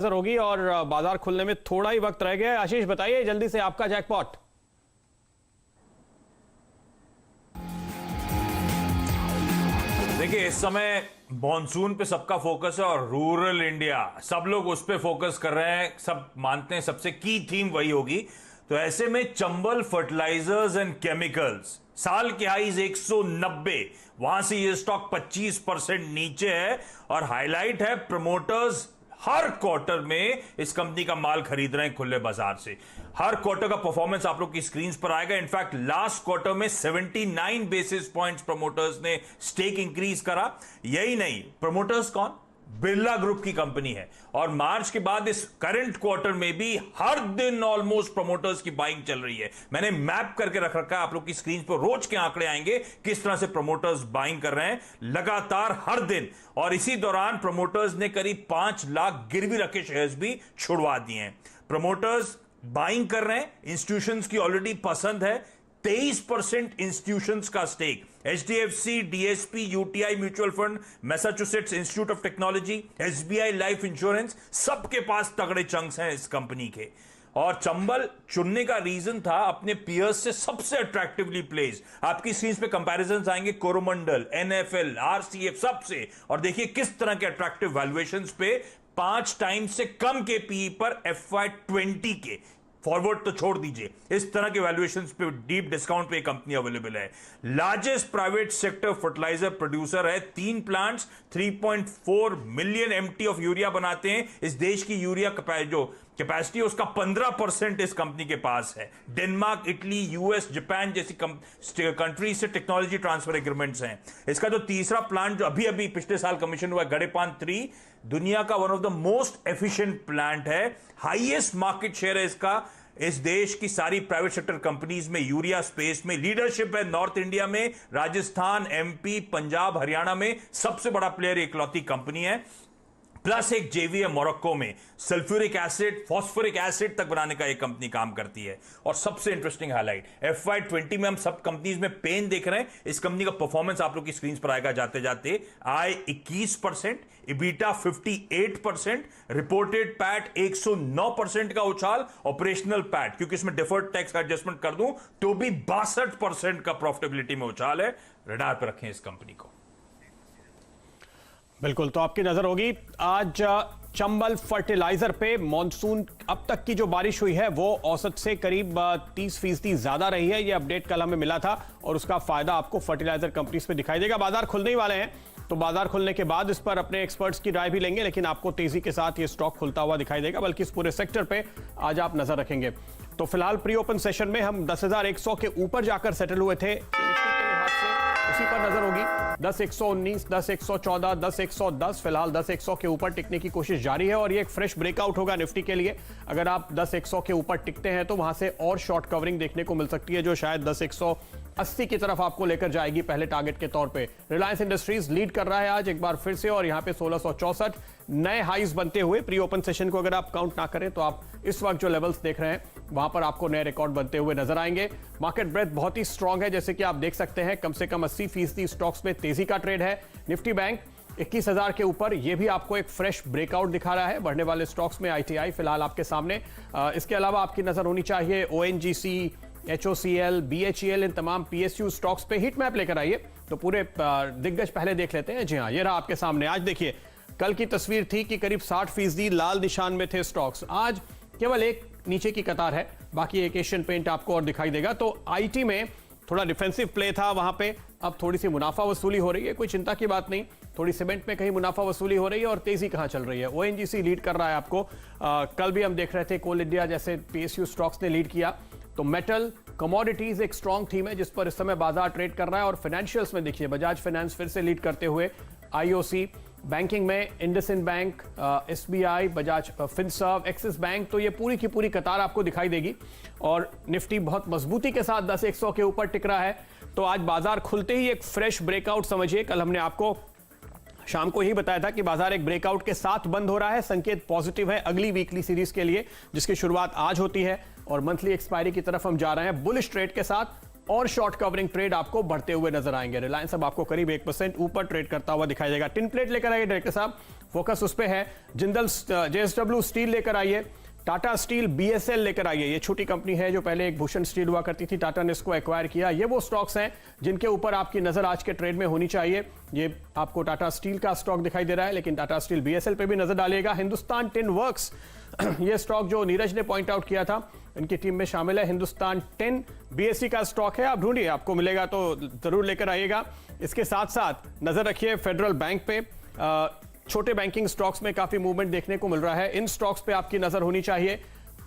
नजर होगी और बाजार खुलने में थोड़ा ही वक्त रह गया है। आशीष बताइए जल्दी से आपका जैकपॉट। देखिए, इस समय मॉनसून पे सबका फोकस है और रूरल इंडिया सब लोग उस पे फोकस कर रहे हैं। सब मानते हैं सबसे की थीम वही होगी। तो ऐसे में चंबल फर्टिलाइजर्स एंड केमिकल्स साल के हाईज 190, वहां से ये स्टॉक 25% नीचे है और हाईलाइट है प्रमोटर्स हर क्वार्टर में इस कंपनी का माल खरीद रहे हैं खुले बाजार से। हर क्वार्टर का परफॉर्मेंस आप लोग की स्क्रीन पर आएगा। इनफैक्ट लास्ट क्वार्टर में 79 बेसिस पॉइंट्स प्रमोटर्स ने स्टेक इंक्रीज करा। यही नहीं, प्रमोटर्स कौन? बिरला ग्रुप की कंपनी है और मार्च के बाद इस करंट क्वार्टर में भी हर दिन ऑलमोस्ट प्रमोटर्स की बाइंग चल रही है। मैंने मैप करके रख रखा है, आप लोग की स्क्रीन पर रोज के आंकड़े आएंगे किस तरह से प्रमोटर्स बाइंग कर रहे हैं लगातार हर दिन। और इसी दौरान प्रमोटर्स ने करीब 5 लाख गिरवी रखे शेयर्स भी छुड़वा दिए हैं। प्रमोटर्स बाइंग कर रहे हैं, इंस्टीट्यूशंस की ऑलरेडी पसंद है। 23% इंस्टीट्यूशंस का stake HDFC, DSP, UTI mutual fund, Massachusetts Institute of Technology, SBI Life Insurance, सबके पास तगड़े चंक्स हैं इस कंपनी के। और चंबल चुनने का रीजन था अपने पियर्स से सबसे अट्रैक्टिवली प्लेस। आपकी स्क्रीन पे कंपैरिजंस आएंगे कोरोमंडल, एनएफएल, आरसीएफ सबसे, और देखिए किस तरह के अट्रैक्टिव वैल्यूएशंस पे 5 टाइम्स से कम के पीई पर FY20 के। फॉरवर्ड तो छोड़ दीजिए, इस तरह के वैल्यूएशंस पे डीप डिस्काउंट पे कंपनी अवेलेबल है। Largest private sector fertiliser producer है। 3 plants 3.4 million MT of urea बनाते हैं। इस देश की यूरिया जो कैपेसिटी है उसका 15% इस कंपनी के पास है। डेनमार्क, इटली, यूएस, जापान जैसी कंट्री से टेक्नोलॉजी ट्रांसफर एग्रीमेंट्स हैं। इसका जो तीसरा प्लांट जो अभी अभी पिछले साल कमीशन हुआ है, गड़ेपान 3, दुनिया का one of the most efficient plant है। हाईएस्ट मार्केट शेयर है इसका। इस देश की सारी प्राइवेट सेक्टर कंपनीज में यूरिया स्पेस में लीडरशिप है। नॉर्थ इंडिया में राजस्थान, एमपी, पंजाब, हरियाणा में सबसे बड़ा प्लेयर इकलौती कंपनी है। प्लस एक जेवी है मोरक्को में, सल्फ्यूरिक एसिड, फॉस्फोरिक एसिड तक बनाने का एक कंपनी काम करती है। और सबसे इंटरेस्टिंग हाईलाइट, FY20 में हम सब कंपनीज में पेन देख रहे हैं। इस कंपनी का परफॉर्मेंस आप लोग की स्क्रीन पर आएगा जाते जाते। आय 21%, इबिटा 58%, रिपोर्टेड पैट 109% का उछाल, ऑपरेशनल पैट क्योंकि इसमें डिफर्ड टैक्स का एडजस्टमेंट कर दूं तो भी 62% का प्रॉफिटेबिलिटी में उछाल है। रडार पर रखें इस कंपनी को। बिल्कुल, तो आपकी नजर होगी आज चंबल फर्टिलाइजर पे। मॉनसून अब तक की जो बारिश हुई है वो औसत से करीब 30% ज्यादा रही है। ये अपडेट कल हमें मिला था और उसका फायदा आपको फर्टिलाइजर कंपनीज पे दिखाई देगा। बाजार खुलने ही वाले हैं, तो बाजार खुलने के बाद इस पर अपने एक्सपर्ट्स की राय भी लेंगे, लेकिन आपको तेजी के साथ ये स्टॉक खुलता हुआ दिखाई देगा, बल्कि इस पूरे सेक्टर पे आज आप नजर रखेंगे। तो फिलहाल प्री ओपन सेशन में हम 10,100 के ऊपर जाकर सेटल हुए थे, उसी पर नजर होगी। 10,119, 10,114, 10,110, फिलहाल 10,100 के ऊपर टिकने की कोशिश जारी है और ये एक फ्रेश ब्रेकआउट होगा निफ्टी के लिए। अगर आप 10,100 के ऊपर टिकते हैं तो वहां से और शॉर्ट कवरिंग देखने को मिल सकती है, जो शायद 10,180 की तरफ आपको लेकर जाएगी पहले टारगेट के तौर पे। रिलायंस इंडस्ट्रीज लीड कर रहा है आज एक बार फिर से और यहां पे 1664 नए हाईज बनते हुए प्री ओपन सेशन को अगर आप काउंट ना करें तो आप इस वक्त जो लेवल्स देख रहे हैं वहां पर आपको नए रिकॉर्ड बनते हुए नजर आएंगे। मार्केट ब्रेथ बहुत ही स्ट्रांग है, जैसे कि आप देख सकते हैं। कम से कम 80% स्टॉक्स में तेजी का ट्रेड है। निफ्टी बैंक 21,000 के ऊपर, यह भी आपको एक फ्रेश ब्रेकआउट दिखा रहा है। बढ़ने वाले स्टॉक्स में ITI फिलहाल आपके सामने। इसके अलावा आपकी नजर होनी चाहिए ONGC, HOCL, BHEL, इन तमाम PSU स्टॉक्स पे हीट मैप लेकर आइए तो पूरे दिग्गज पहले देख लेते हैं। जी हाँ, ये रहा आपके सामने। आज देखिए, कल की तस्वीर थी कि करीब 60% लाल निशान में थे स्टॉक्स। आज केवल एक नीचे की कतार है, बाकी एक एशियन पेंट आपको और दिखाई देगा। तो IT में थोड़ा डिफेंसिव प्ले था वहां पे, अब थोड़ी सी मुनाफा वसूली हो रही है, कोई चिंता की बात नहीं। थोड़ी सीमेंट में कहीं मुनाफा वसूली हो रही है और तेजी कहां चल रही है। ONGC लीड कर रहा है आपको। कल भी हम देख रहे थे कोल इंडिया जैसे PSU स्टॉक्स ने लीड किया। तो मेटल कमोडिटीज एक स्ट्रॉन्ग थीम है जिस पर इस समय बाजार ट्रेड कर रहा है। और फाइनेंशियल्स में देखिए, बजाज फाइनेंस फिर से लीड करते हुए, IOC बैंकिंग में IndusInd bank, SBI, Bajaj Finserv, axis bank, तो ये पूरी की पूरी कतार आपको दिखाई देगी। और निफ्टी बहुत मजबूती के साथ 10,100 के ऊपर टिक रहा है। तो आज बाजार खुलते ही एक फ्रेश ब्रेकआउट समझिए। कल हमने आपको शाम को ही बताया था कि बाजार एक ब्रेकआउट के साथ बंद हो रहा है। संकेत पॉजिटिव है अगली वीकली सीरीज के लिए, जिसकी शुरुआत आज होती है और मंथली एक्सपायरी की तरफ हम जा रहे हैं बुलिश ट्रेड के साथ। और शॉर्ट कवरिंग ट्रेड आपको बढ़ते हुए नजर आएंगे। रिलायंस अब आपको करीब 1% ऊपर ट्रेड करता हुआ दिखाई देगा। टिन प्लेट लेकर आइए डायरेक्टर साहब, फोकस उस पे है। जिंदल जेएसडब्ल्यू स्टील लेकर आइए, टाटा स्टील बीएसएल लेकर आइए। ये छोटी कंपनी है जो पहले एक भूषण स्टील हुआ करती थी, टाटा ने इसको एक्वायर किया। ये वो स्टॉक्स हैं जिनके ऊपर आपकी नजर आज के ट्रेड में होनी चाहिए। ये आपको टाटा स्टील का स्टॉक दिखाई दे रहा है, लेकिन टाटा स्टील बीएसएल पे भी नजर डालिएगा। हिंदुस्तान टिन वर्क्स, ये स्टॉक जो नीरज ने पॉइंट आउट किया था, इनकी टीम में शामिल है। हिंदुस्तान टिन बीएससी का स्टॉक है, आप ढूंढिए, आपको मिलेगा तो जरूर लेकर आइएगा। इसके साथ साथ नजर रखिए फेडरल बैंक पे। छोटे बैंकिंग स्टॉक्स में काफी मूवमेंट देखने को मिल रहा है, इन स्टॉक्स पे आपकी नजर होनी चाहिए।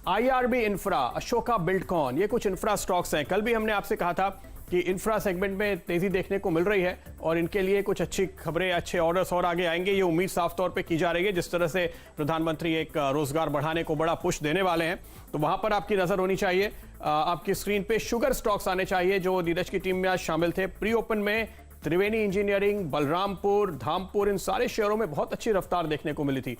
आईआरबी इंफ्रा, अशोका बिल्डकॉन, ये कुछ इंफ्रा स्टॉक्स हैं। कल भी हमने आपसे कहा था कि इंफ्रा सेगमेंट में तेजी देखने को मिल रही है और इनके लिए कुछ अच्छी खबरें, अच्छे ऑर्डर्स और आगे आएंगे। ये उम्मीद साफ तौर पे की जा रही है। जिस तरह से प्रधानमंत्री एक रोजगार बढ़ाने को बड़ा पुश देने वाले हैं, तो वहां पर आपकी नजर होनी चाहिए। आपकी स्क्रीन पे शुगर स्टॉक्स आने चाहिए जो नीरज की टीम में आज शामिल थे। प्री ओपन में त्रिवेणी इंजीनियरिंग, बलरामपुर, धामपुर, इन सारे शेयरों में बहुत अच्छी रफ्तार देखने को मिली थी।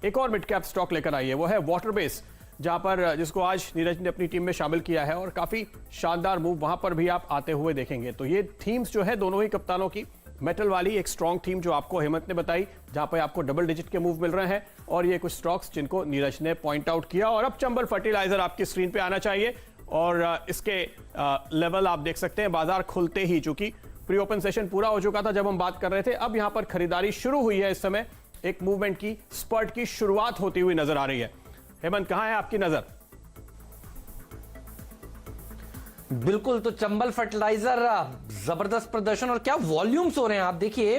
एक और मिड कैप स्टॉक लेकर आइए, वो है वाटर बेस, जहां पर जिसको आज नीरज ने अपनी टीम में शामिल किया है और काफी शानदार मूव वहां पर भी आप आते हुए देखेंगे। तो ये थीम्स जो है दोनों ही कप्तानों की, मेटल वाली एक स्ट्रॉन्ग थीम जो आपको हेमंत ने बताई, जहां पर आपको डबल डिजिट के मूव मिल रहे हैं, और ये कुछ स्टॉक्स जिनको नीरज ने पॉइंट आउट किया। और अब चंबल फर्टिलाइजर आपकी स्क्रीन पे आना चाहिए और इसके लेवल आप देख सकते हैं बाजार खुलते ही, चूंकि प्री ओपन सेशन पूरा हो चुका था जब हम बात कर रहे थे, अब यहां पर खरीदारी शुरू हुई है। इस समय एक मूवमेंट की, स्पर्ट की शुरुआत होती हुई नजर आ रही है। हेमंत, कहां है आपकी नजर? बिल्कुल, तो चंबल फर्टिलाइजर जबरदस्त प्रदर्शन और क्या वॉल्यूम्स हो रहे हैं। आप देखिए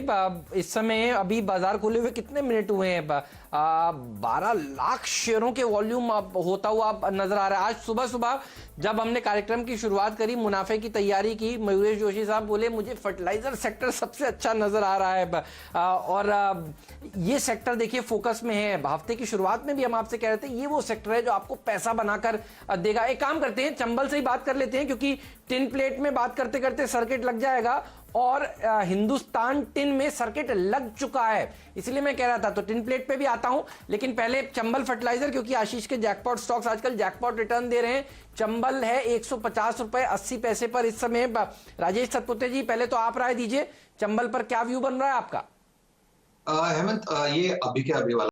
इस समय अभी बाजार खुले हुए कितने मिनट हुए हैं, 12 लाख शेयरों के वॉल्यूम होता हुआ नजर आ रहा है। आज सुबह सुबह जब हमने कार्यक्रम की शुरुआत करी, मुनाफे की तैयारी की, मयूरेश जोशी साहब बोले मुझे फर्टिलाइजर सेक्टर सबसे अच्छा नजर आ रहा है। और ये सेक्टर देखिए फोकस में है। हफ्ते की शुरुआत में भी हम आपसे कह रहे थे ये वो सेक्टर है जो आपको पैसा बनाकर देगा। एक काम करते हैं, चंबल से ही बात कर लेते हैं, क्योंकि टिन प्लेट में बात करते करते सर्किट लग जाएगा और हिंदुस्तान टिन में सर्किट लग चुका है, इसलिए मैं कह रहा था। तो टिन प्लेट पे भी आता हूं, लेकिन पहले चंबल फर्टिलाइजर, क्योंकि आशीष के जैकपॉट स्टॉक्स आजकल जैकपॉट रिटर्न दे रहे हैं। चंबल है 150 रुपए 80 पैसे पर इस समय। राजेश सतपुते जी, पहले तो आप राय दीजिए, चंबल पर क्या व्यू बन रहा है आपका? हेमंत, ये अभी के अभी वाला